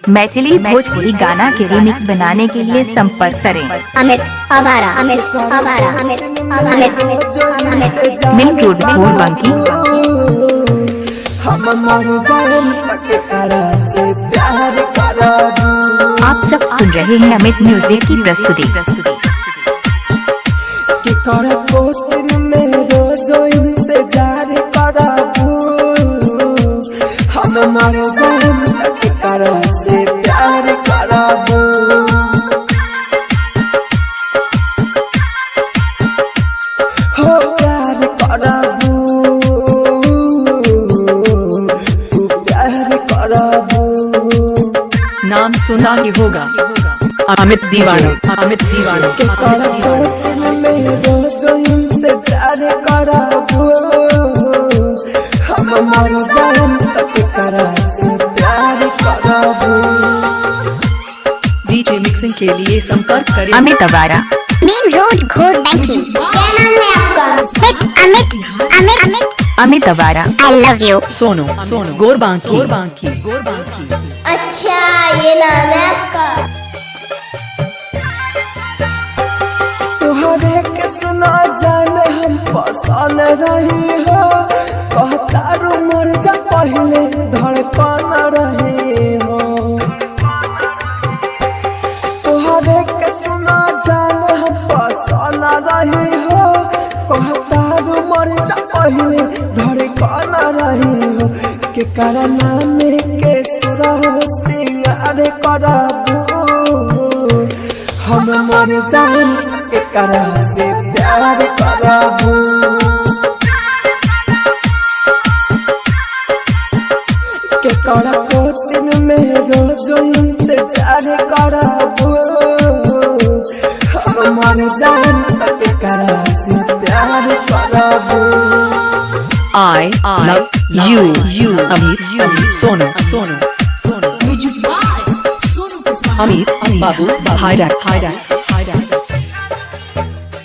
मैथिली भोजपुरी गाना के रिमिक्स बनाने के लिए संपर्क करें अमित आवारा अमित आवारा अमित मिल्क रोड घोड़बांकी। आप सब सुन रहे हैं अमित म्यूजिक की प्रस्तुति। नाम सुना ही होगा अमित दीवाना। अमित दीवाना डीजे मिक्सिंग के लिए संपर्क करें अमित आवारा मेन रोड घोड़बांकी। क्या नाम है आपका? अमित अमित अमित अमित आवारा। I love you. Sonu Sonu घोड़बांकी। अच्छा ये नाम है आपका। तुहरे के सुना जाने हम पसंद रही हो, कहता रू मर जा पहले धड़कन रही हो। तुहरे के सुना जाने हम पसंद रही हो, कहता रू मर जा पहले धड़कन रही हो। के करना में के सुरा सिंगार कराबू, हम मर जान के करा से प्यार कराबू। के करा कोचिन में रोज इंतजार कराबू, हम मर जान के करा से प्यार कराबू। I love you Amit Sonu Amit बाबू हाईडैक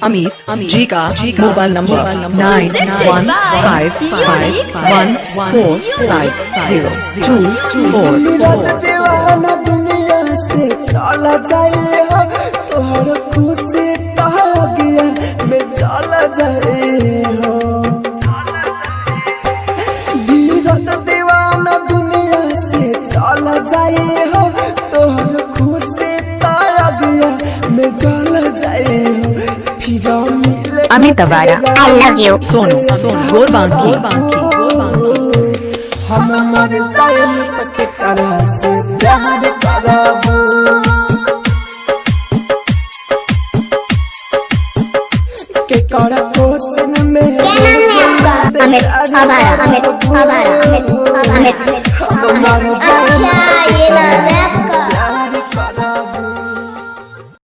अमित जी का मोबाइल नंबर 9155145024। दीवाना दुनिया से चला जाए हो, तोहर खुशी कहा गया मैं चला जाए हो। धीरज दीवाना दुनिया से चला जाए हो, तोहर खुशी कहा गया मैं चला जाए हो। अमित आवारा। I love you. सोनू घोड़बांकी। हम मर जाए तक करा से प्यार कराबू। के करा कोचिन में क्या नाम है आपका? अमित आवारा अमित आवारा अमित